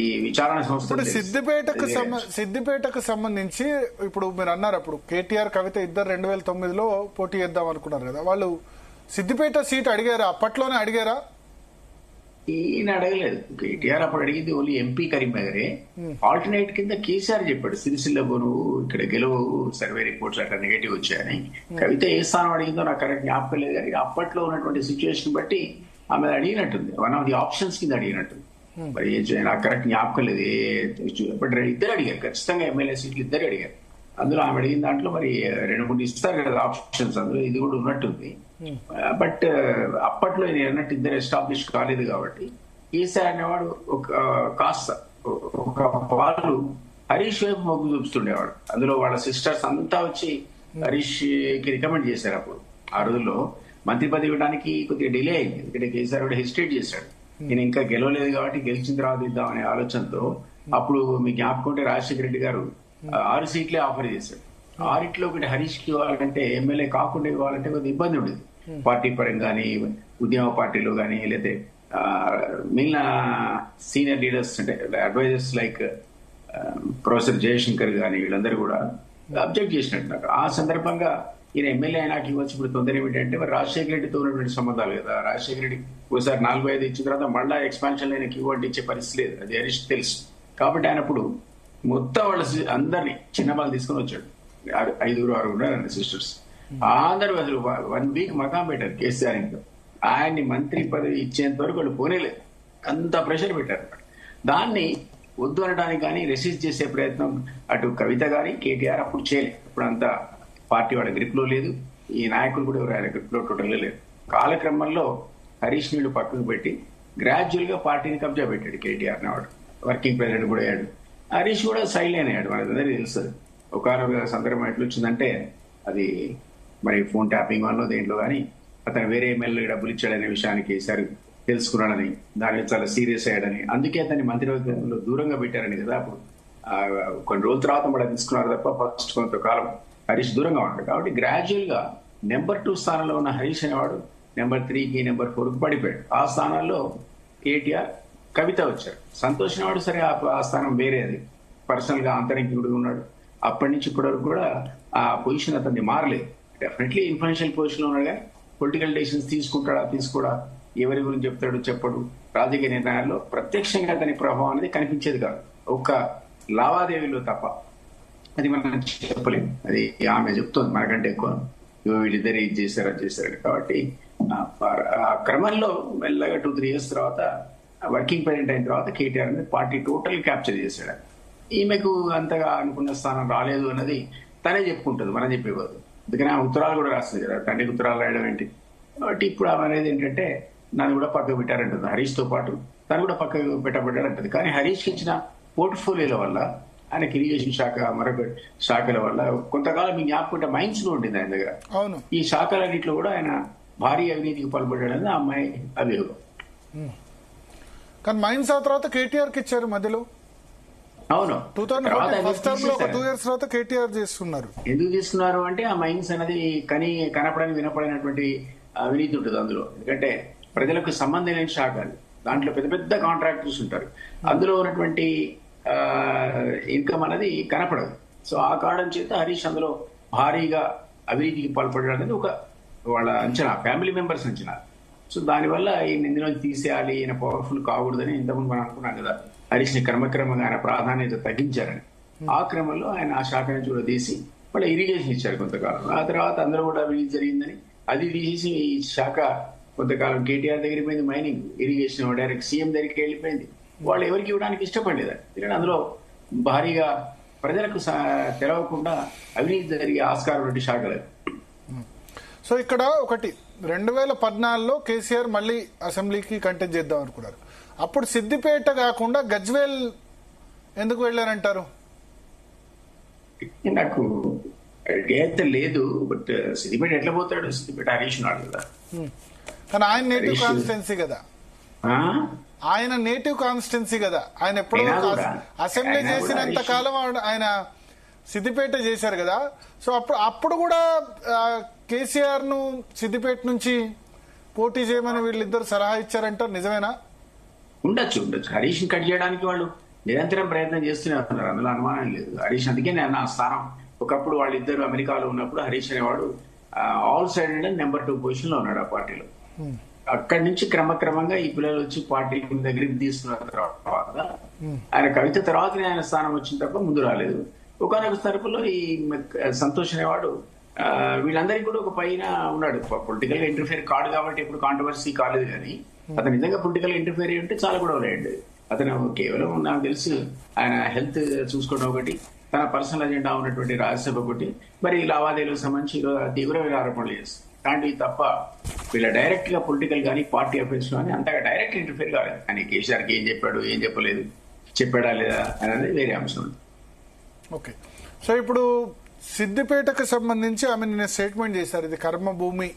ఈ విచారణ సంస్థ సిద్దిపేటకు సంబంధించి ఇప్పుడు మీరు అన్నారు, అప్పుడు కేటీఆర్ కవిత ఇద్దరు 2009లో పోటీ చేద్దాం అనుకున్నారు కదా, వాళ్ళు సిద్దిపేట సీట్ అడిగారా? అప్పట్లోనే అడిగారా? ఈయన అడగలేదు. కేటీఆర్ అప్పుడు అడిగింది ఓన్లీ ఎంపీ కరీంనగరే. ఆల్టర్నేట్ కింద కేసీఆర్ చెప్పాడు సిరిసిల్లకు నువ్వు ఇక్కడ గెలువు, సర్వే రిపోర్ట్స్ అట్లా నెగటివ్ వచ్చాయని. కవిత ఏ స్థానం అడిగిందో నాకు కరెక్ట్ జ్ఞాపకం లేదు, కానీ అప్పట్లో ఉన్నటువంటి సిచ్యువేషన్ బట్టి ఆమె అడిగినట్టుంది, వన్ ఆఫ్ ది ఆప్షన్స్ కింద అడిగినట్టుంది. మరి నాకు కరెక్ట్ జ్ఞాపకం లేదు. బట్ ఇద్దరు అడిగారు, ఖచ్చితంగా ఎమ్మెల్యే సీట్లు ఇద్దరు అడిగారు. అందులో ఆమె అడిగిన దాంట్లో మరి 2-3 ఇస్తారు కదా ఆప్షన్స్, అందులో ఇది కూడా ఉన్నట్టుంది. బట్ అప్పట్లో నేను అన్నట్టు ఇద్దరు ఎస్టాబ్లిష్ కాలేదు కాబట్టి కేసీఆర్ అనేవాడు ఒక వాళ్ళు హరీష్ వైపు మొగ్గు చూపుతుండేవాడు. అందులో వాళ్ళ సిస్టర్స్ అంతా వచ్చి హరీష్ కి రికమెండ్ చేశారు. అప్పుడు ఆ రోజుల్లో మంత్రి పదవి ఇవ్వడానికి కొద్దిగా డిలే అయింది, ఎందుకంటే కేసీఆర్ కూడా హెసిటేట్ చేశాడు. నేను ఇంకా గెలవలేదు కాబట్టి గెలిచిన తర్వాత ఇద్దామనే ఆలోచనతో అప్పుడు మీకు జ్ఞాపకం ఉంటే రాజశేఖర రెడ్డి గారు 6 సీట్లే ఆఫర్ చేశాడు. 6 ఒకటి హరీష్ కి ఇవ్వాలంటే, ఎమ్మెల్యే కాకుండా ఇవ్వాలంటే కొద్దిగా ఇబ్బంది ఉండేది పార్టీ పరంగా కానీ, ఉద్యమ పార్టీలో కానీ, లేకపోతే మిగిలిన సీనియర్ లీడర్స్ అంటే అడ్వైజర్స్ లైక్ ప్రొఫెసర్ జయశంకర్ కానీ వీళ్ళందరూ కూడా అబ్జెక్ట్ చేసినట్టు నాకు. ఆ సందర్భంగా ఈయన ఎమ్మెల్యే అయినాకి ఇవ్వచ్చు. ఇప్పుడు తొందర ఏమిటంటే మరి రాజశేఖర రెడ్డితో ఉన్నటువంటి సంబంధాలు కదా, రాజశేఖర రెడ్డి ఒకసారి 4-5 ఇచ్చిన తర్వాత మళ్ళా ఎక్స్పాన్షన్ ఆయనకి ఇవ్వండి ఇచ్చే పరిస్థితి లేదు, అది హరీష్ తెలుసు. కాబట్టి ఆయన అప్పుడు మొత్తం వాళ్ళ అందరినీ చిన్నబాలు తీసుకుని వచ్చాడు, 5-6 సిస్టర్స్ అందరూ. అసలు 1 వీక్ మకాం పెట్టారు కేసీఆర్ ఇంట్లో. ఆయన్ని మంత్రి పదవి ఇచ్చేంత వరకు వాళ్ళు పోనేలేదు, అంత ప్రెషర్ పెట్టారు. దాన్ని వద్దు అనడానికి కానీ రెసిస్ట్ చేసే ప్రయత్నం అటు కవిత కానీ కేటీఆర్ అప్పుడు చేయలేదు. ఇప్పుడు అంతా పార్టీ వాళ్ళ గ్రిప్ లో లేదు, ఈ నాయకులు కూడా ఎవరు ఆయన గ్రిప్ లో టోటల్గా లేదు. కాలక్రమంలో హరీష్ నీళ్లు పక్కకు పెట్టి గ్రాడ్యువల్ గా పార్టీని కబ్జా పెట్టాడు కేటీఆర్ అనేవాడు. వర్కింగ్ ప్రెసిడెంట్ కూడా అయ్యాడు. హరీష్ కూడా సైలెంట్ అయ్యాడు, మనకందరికీ తెలుస్తుంది. ఒకనొక సందర్భం ఎట్లా వచ్చిందంటే, అది మరి ఫోన్ ట్యాపింగ్ వల్ల దేంట్లో కానీ అతను వేరే ఎమ్మెల్యే డబ్బులు ఇచ్చాడనే విషయానికి కేసీఆర్ తెలుసుకున్నాడని, దాని మీద చాలా సీరియస్ అయ్యాడని, అందుకే అతన్ని మంత్రివర్గంలో దూరంగా పెట్టారని కదా. అప్పుడు కొన్ని రోజుల తర్వాత మళ్ళీ తీసుకున్నారు తప్ప ఫస్ట్ కొంతకాలం హరీష్ దూరంగా ఉంటాడు. కాబట్టి గ్రాడ్యువల్ గా నెంబర్ 2 స్థానంలో ఉన్న హరీష్ అనేవాడు నెంబర్ 3కి నెంబర్ 4కి పడిపోయాడు. ఆ స్థానాల్లో కేటీఆర్ కవిత వచ్చారు. సంతోష్ అనేవాడు సరే ఆ స్థానం వేరే, అది పర్సనల్ గా ఆంతరికుడు ఉన్నాడు. అప్పటి నుంచి ఇప్పటి వరకు కూడా ఆ పొజిషన్ అతన్ని మారలేదు. డెఫినెట్లీ ఇన్ఫ్లుయెన్షియల్ పొజిషన్ లో ఉన్నాడు, కానీ పొలిటికల్ డెసిషన్స్ తీసుకోడా, ఎవరి గురించి చెప్తాడు చెప్పడు, రాజకీయ నిర్ణయాల్లో ప్రత్యక్షంగా అతని ప్రభావం అనేది కనిపించేది కాదు, ఒక్క లావాదేవీలో తప్ప. అది మనం చెప్పలేము, అది ఆమె చెప్తోంది మనకంటే ఎక్కువ, వీళ్ళిద్దరు ఇది చేశారు అది చేశారు. కాబట్టి ఆ క్రమంలో మెల్లగా 2-3 ఇయర్స్ తర్వాత వర్కింగ్ ప్రెసిడెంట్ అయిన తర్వాత కేటీఆర్ అనేది పార్టీ టోటల్ క్యాప్చర్ చేశాడు. ఈమెకు అంతగా అనుకున్న స్థానం రాలేదు అన్నది తనే చెప్పుకుంటుంది, మనం చెప్పేవారు. అందుకని ఆ ఉత్తరాలు కూడా రాస్తుంది కదా, తండ్రికి ఉత్తరాలు రాయడం ఏంటి. కాబట్టి ఇప్పుడు ఆమె అనేది ఏంటంటే నన్ను కూడా పక్కకు పెట్టారంటుంది, హరీష్ తో పాటు తను కూడా పక్కకు పెట్టబడ్డాడంటది. కానీ హరీష్కి ఇచ్చిన పోర్ట్ఫోలియోల వల్ల, ఆయనకి ఇరిగేషన్ శాఖ, మరొక శాఖల వల్ల కొంతకాలం మీ జ్ఞాపకుంటే మైన్స్ లో ఉండింది ఆయన దగ్గర. అవును, ఈ శాఖలన్నింటిలో కూడా ఆయన భారీ అవినీతికి పాల్పడ్డాడని ఆ అమ్మాయి అభియోగం. కానీ మైన్స్ ఆ తర్వాత కేటీఆర్ కి ఇచ్చారు మధ్యలో. అవును, 2014 ఫస్ట్ టర్మ్ లో 2 years తర్వాత కేటీఆర్ చేస్తున్నారు. ఎందుకు తీసుకున్నారు అంటే ఆ మైన్స్ అనేది కనపడని వినపడినటువంటి అవినీతి ఉంటుంది అందులో. ఎందుకంటే ప్రజలకు సంబంధం లేని శాఖలు, దాంట్లో పెద్ద పెద్ద కాంట్రాక్టర్స్ ఉంటారు, అందులో ఉన్నటువంటి ఇన్కమ్ అనేది కనపడదు. సో ఆ కారణం చేత హరీష్ అందులో భారీగా అవినీతికి పాల్పడడం అనేది ఒక వాళ్ళ అంచనా, ఫ్యామిలీ మెంబర్స్ అంచనా. సో దానివల్ల ఈయన ఇందులో తీసేయాలి, ఈయన పవర్ఫుల్ కాకూడదని ఇంతకుముందు మనం అనుకున్నాం కదా. హరీష్ ని క్రమక్రమంగా ఆయన ప్రాధాన్యత తగ్గించారని, ఆ క్రమంలో ఆయన ఆ శాఖ నుంచి కూడా తీసి మళ్ళీ ఇరిగేషన్ ఇచ్చారు కొంతకాలం. ఆ తర్వాత అందరూ కూడా అవినీతి జరిగిందని అది తీసేసి ఈ శాఖ కొంతకాలం కేటీఆర్ దగ్గరికి పోయింది, మైనింగ్, ఇరిగేషన్ డైరెక్ట్ సీఎం దగ్గరికి వెళ్ళిపోయింది. వాళ్ళు ఎవరికి ఇవ్వడానికి ఇష్టపడలేదు, ఎందుకంటే అందులో భారీగా ప్రజలకు తెలవకుండా అవినీతి జరిగే ఆస్కారం వంటి శాఖలు. సో ఇక్కడ ఒకటి 2014లో కేసీఆర్ మళ్ళీ అసెంబ్లీకి కంటెస్ట్ చేద్దాం అనుకున్నారు. అప్పుడు సిద్దిపేట కాకుండా గజ్వేల్ ఎందుకు వెళ్ళారంటారు? నాకు అయితే లేదు, బట్ సిద్దిపేట ఎట్లా పోతాడు? సిద్దిపేట హరీష్ నాడు కదా, కానీ ఆయన నేటివ్ కాన్స్టిట్యున్సీ కదా, ఆయన నేటివ్ కాన్స్టిట్యున్సీ కదా. ఆయన ఎప్పుడో అసెంబ్లీ చేసినంత కాలం ఆయన సిద్దిపేట చేశారు కదా. సో అప్పుడు కూడా కేసీఆర్ ను సిద్దిపేట నుంచి పోటీ చేయమని వీళ్ళిద్దరు సలహా ఇచ్చారంటారు, నిజమేనా? ఉండొచ్చు హరీష్ ని కట్ చేయడానికి వాళ్ళు నిరంతరం ప్రయత్నం చేస్తూనే ఉన్నారు, అందులో అనుమానం లేదు. హరీష్ అందుకే నేను ఆ స్థానం ఒకప్పుడు వాళ్ళిద్దరు అమెరికాలో ఉన్నప్పుడు హరీష్ అనేవాడు ఆల్ సైడ్ నెంబర్ 2 పొజిషన్ లో ఉన్నాడు ఆ పార్టీలో. అక్కడి నుంచి క్రమక్రమంగా ఈ పిల్లలు వచ్చి పార్టీ దగ్గరికి తీసుకున్న తర్వాత ఆయన కవిత తర్వాతనే ఆయన స్థానం వచ్చిన తప్ప ముందు రాలేదు. ఒకనొక తరపులో ఈ సంతోష్ అనేవాడు వీళ్ళందరికీ కూడా ఒక పైన ఉన్నాడు. పొలిటికల్ గా ఇంటర్ఫియర్ కాడు కాబట్టి ఇప్పుడు కాంట్రవర్సీ కాలేదు, కానీ అతను నిజంగా పొలిటికల్ ఇంటర్ఫియర్ ఉంటే చాలా కూడా అయ్యండి. అతను కేవలం నాకు తెలిసి ఆయన హెల్త్ చూసుకోవడం ఒకటి, తన పర్సనల్ అజెండా ఉన్నటువంటి రాజ్యసభ ఒకటి, మరి లావాదేవీలకు సంబంధించి తీవ్రమైన ఆరోపణలు చేస్తారు. అలాంటివి తప్ప వీళ్ళ డైరెక్ట్ గా పొలిటికల్ కానీ పార్టీ అఫేర్స్ కానీ అంతగా డైరెక్ట్ ఇంటర్ఫియర్ కాలేదు. కానీ కేసీఆర్కి ఏం చెప్పాడు ఏం చెప్పలేదు, చెప్పాడా లేదా అనేది వేరే అంశం. ఓకే, సో ఇప్పుడు సిద్దిపేటకు సంబంధించి ఆమె నిన్న స్టేట్మెంట్ చేశారు, ఇది కర్మభూమి